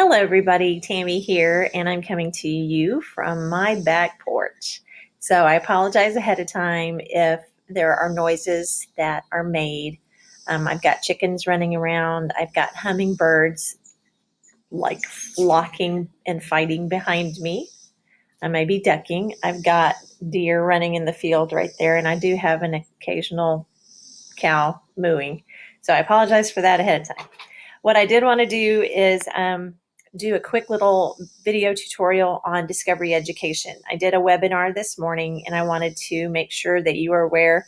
Hello everybody, Tammy here, and I'm coming to you from my back porch. So I apologize ahead of time if there are noises that are made. I've got chickens running around. I've got hummingbirds like flocking and fighting behind me. I may be ducking. I've got deer running in the field right there, and I do have an occasional cow mooing. So I apologize for that ahead of time. What I did want to do is do a quick little video tutorial on Discovery Education. I did a webinar this morning, and I wanted to make sure that you are aware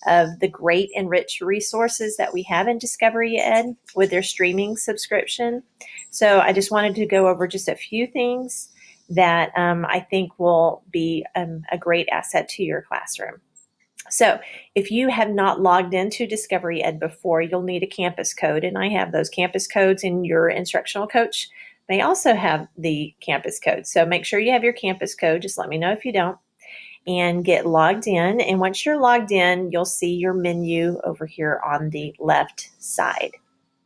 of the great and rich resources that we have in Discovery Ed with their streaming subscription. So I just wanted to go over just a few things that I think will be a great asset to your classroom. So if you have not logged into Discovery Ed before, you'll need a campus code, and I have those campus codes, and your instructional coach may also have the campus code. So make sure you have your campus code. Just let me know if you don't, and get logged in. And once you're logged in, you'll see your menu over here on the left side.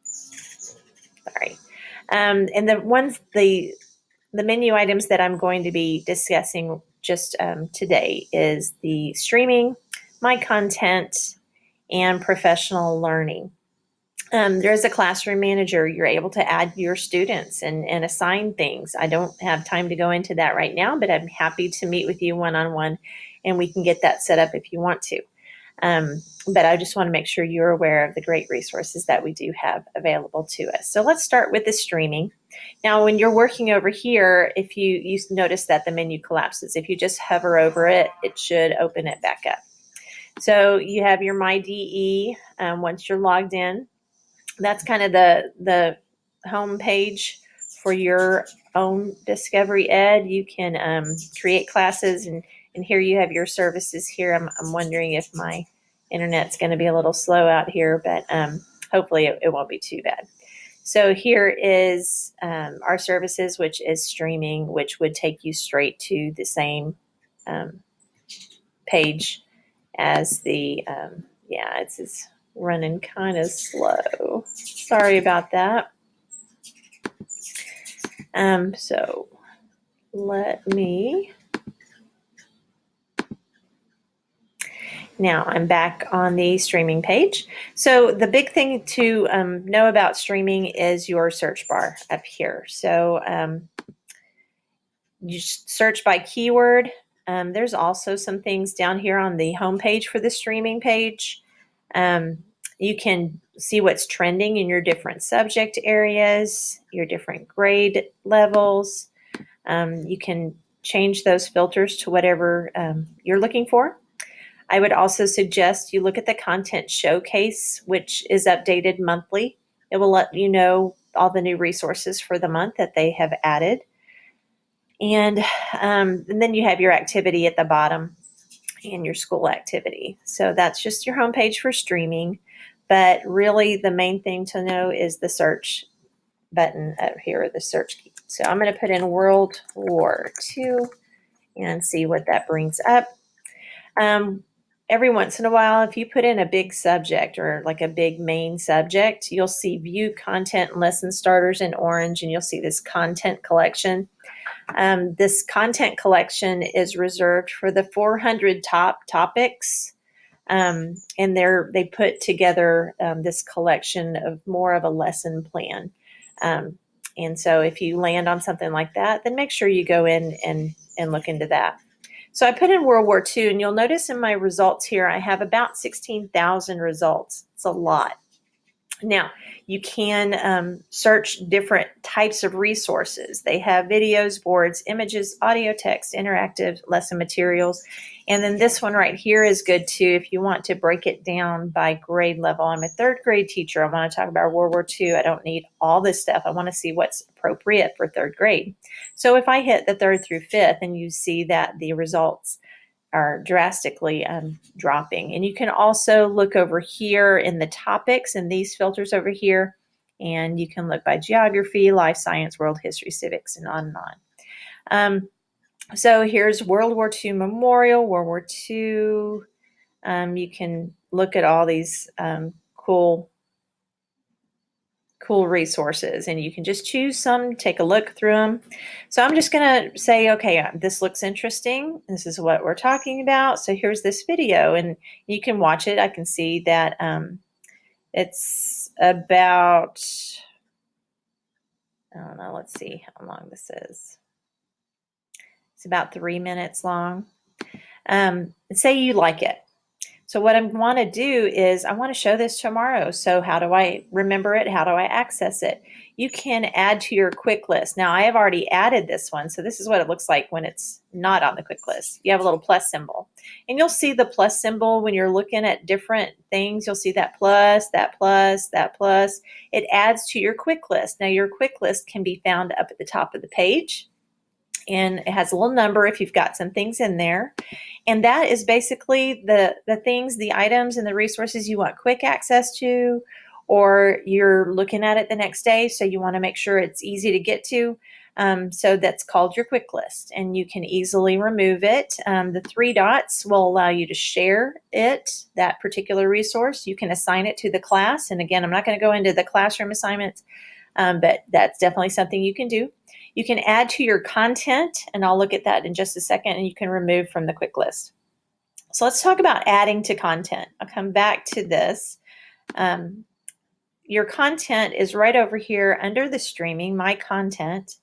Sorry. And the menu items that I'm going to be discussing just today is the streaming, my content, and professional learning. There's a classroom manager. You're able to add your students and assign things. I don't have time to go into that right now, but I'm happy to meet with you one-on-one, and we can get that set up if you want to. But I just want to make sure you're aware of the great resources that we do have available to us. So let's start with the streaming. Now, when you're working over here, if you notice that the menu collapses, if you just hover over it, it should open it back up. So you have your My DE once you're logged in. That's kind of the home page for your own Discovery Ed. You can create classes, and here you have your services here. I'm wondering if my internet's going to be a little slow out here, but hopefully it won't be too bad. So here is our services, which is streaming, which would take you straight to the same page as the, it's running kind of slow. Sorry about that. So let me, now I'm back on the streaming page. So the big thing to know about streaming is your search bar up here. So you search by keyword. There's also some things down here on the home page for the streaming page. You can see what's trending in your different subject areas, your different grade levels. You can change those filters to whatever you're looking for. I would also suggest you look at the content showcase, which is updated monthly. It will let you know all the new resources for the month that they have added. And then you have your activity at the bottom and your school activity. So that's just your homepage for streaming. But really the main thing to know is the search button up here, the search key. So I'm going to put in World War II and see what that brings up. Every once in a while, if you put in a big subject or like a big main subject, you'll see View Content and Lesson Starters in orange, and you'll see this content collection. This content collection is reserved for the 400 top topics, and they put together this collection of more of a lesson plan. And so if you land on something like that, then make sure you go in and look into that. So I put in World War II, and you'll notice in my results here, I have about 16,000 results. It's a lot. Now, you can search different types of resources. They have videos, boards, images, audio, text, interactive lesson materials. And then this one right here is good too if you want to break it down by grade level. I'm a third grade teacher. I want to talk about World War II. I don't need all this stuff. I want to see what's appropriate for third grade. So if I hit the third through fifth, and you see that the results are drastically dropping. And you can also look over here in the topics and these filters over here, and you can look by geography, life science, world history, civics, and on and on. So here's World War II Memorial, World War II. You can look at all these cool cool resources, and you can just choose some, take a look through them. So I'm just going to say, okay, this looks interesting. This is what we're talking about. So here's this video, and you can watch it. I can see that it's about, I don't know, let's see how long this is. It's about 3 minutes long. Say you like it. So what I want to do is I want to show this tomorrow. So how do I remember it? How do I access it? You can add to your quick list. Now I have already added this one. So this is what it looks like when it's not on the quick list. You have a little plus symbol, and you'll see the plus symbol when you're looking at different things. You'll see that plus, that plus, that plus. It adds to your quick list. Now your quick list can be found up at the top of the page, and it has a little number if you've got some things in there. And that is basically the things, the items and the resources you want quick access to, or you're looking at it the next day, so you want to make sure it's easy to get to. So that's called your quick list, and you can easily remove it. The 3 dots will allow you to share it, that particular resource. You can assign it to the class. And again, I'm not going to go into the classroom assignments, but that's definitely something you can do. You can add to your content, and I'll look at that in just a second, and you can remove from the quick list. So let's talk about adding to content. I'll come back to this. Your content is right over here under the streaming, My Content,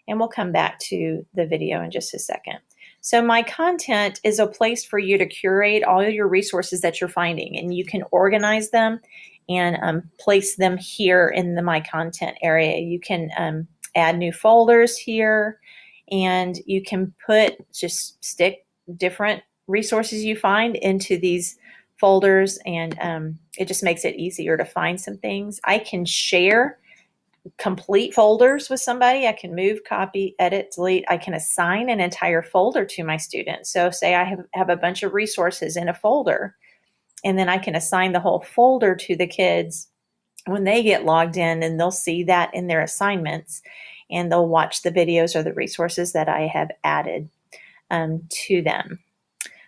and we'll come back to the video in just a second. So My Content is a place for you to curate all your resources that you're finding, and you can organize them and place them here in the My Content area. You can add new folders here, and you can stick different resources you find into these folders, and it just makes it easier to find some things. I can share complete folders with somebody. I can move, copy, edit, delete. I can assign an entire folder to my students. So say I have a bunch of resources in a folder, and then I can assign the whole folder to the kids when they get logged in, and they'll see that in their assignments, and they'll watch the videos or the resources that I have added to them.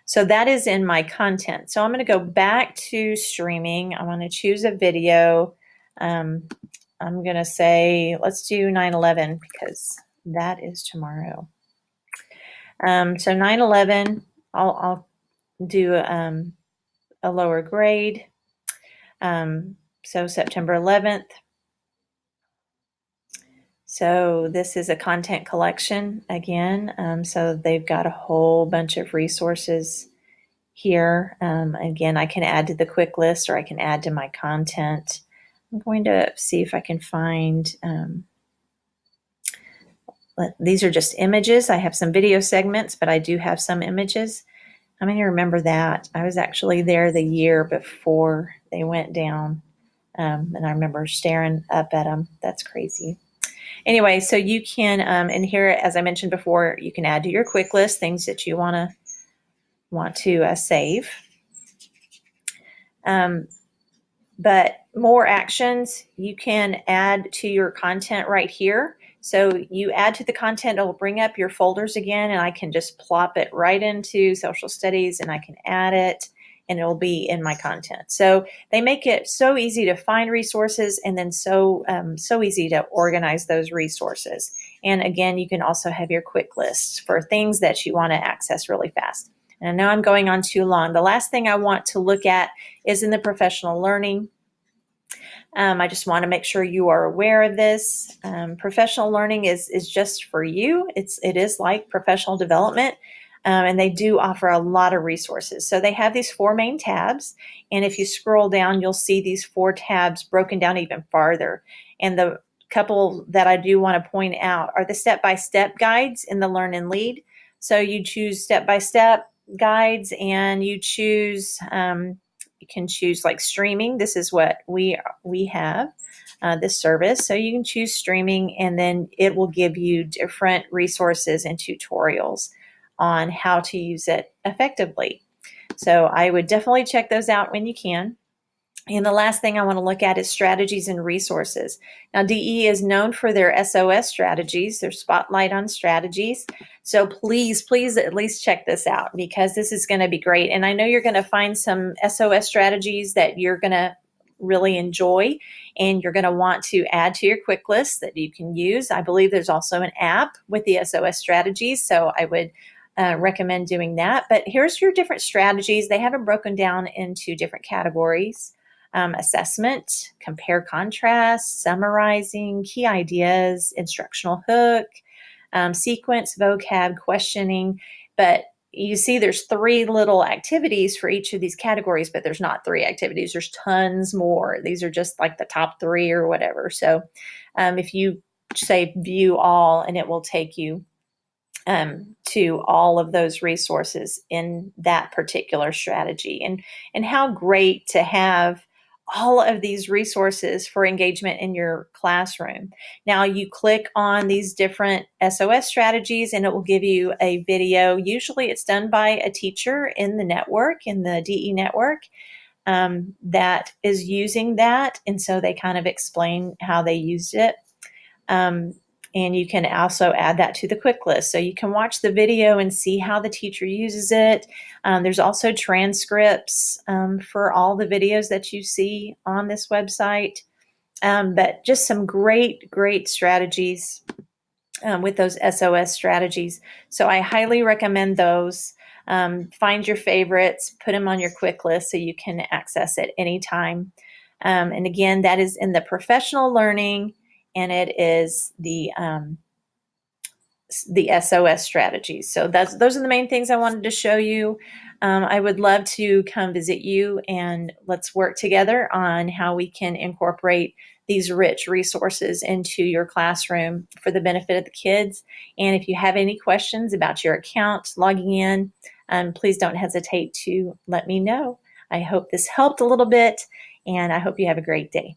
So that is in My Content. So I'm going to go back to streaming. I want to choose a video. I'm going to say, let's do 9/11 because that is tomorrow. So 9/11, I'll do a lower grade. So September 11th. So this is a content collection again. So they've got a whole bunch of resources here. Again, I can add to the quick list, or I can add to My Content. I'm going to see if I can find, these are just images. I have some video segments, but I do have some images. How many remember that? I was actually there the year before they went down, and I remember staring up at them. That's crazy. Anyway, so you can, and here, as I mentioned before, you can add to your quick list things that you want to save. But more actions, you can add to your content right here. So you add to the content, it'll bring up your folders again, and I can just plop it right into social studies, and I can add it, and it'll be in My Content. So they make it so easy to find resources, and then so easy to organize those resources. And again, you can also have your quick lists for things that you want to access really fast. And I know I'm going on too long. The last thing I want to look at is in the professional learning. I just want to make sure you are aware of this. Professional learning is just for you. It is like professional development, and they do offer a lot of resources. So they have these 4 main tabs, and if you scroll down, you'll see these 4 tabs broken down even farther. And the couple that I do want to point out are the step-by-step guides in the Learn and Lead. So you choose step-by-step guides, and you choose you can choose like streaming. This is what we have, this service. So you can choose streaming, and then it will give you different resources and tutorials on how to use it effectively. So I would definitely check those out when you can. And the last thing I want to look at is strategies and resources. Now, DE is known for their SOS strategies, their spotlight on strategies. So please at least check this out, because this is going to be great. And I know you're going to find some SOS strategies that you're going to really enjoy, and you're going to want to add to your quick list that you can use. I believe there's also an app with the SOS strategies, so I would recommend doing that. But here's your different strategies. They have them broken down into different categories. Assessment, compare contrast, summarizing, key ideas, instructional hook, sequence, vocab, questioning. But you see there's 3 little activities for each of these categories, but there's not 3 activities. There's tons more. These are just like the top 3 or whatever. So if you say view all, and it will take you to all of those resources in that particular strategy. And how great to have all of these resources for engagement in your classroom. Now you click on these different SOS strategies and it will give you a video. Usually it's done by a teacher in the network, in the DE network, that is using that. And so they kind of explain how they used it. And you can also add that to the quick list. So you can watch the video and see how the teacher uses it. There's also transcripts for all the videos that you see on this website. But just some great, great strategies with those SOS strategies. So I highly recommend those. Find your favorites, put them on your quick list so you can access it anytime. And again, that is in the professional learning, and it is the SOS strategies. So those are the main things I wanted to show you. I would love to come visit you and let's work together on how we can incorporate these rich resources into your classroom for the benefit of the kids. And if you have any questions about your account, logging in, please don't hesitate to let me know. I hope this helped a little bit, and I hope you have a great day.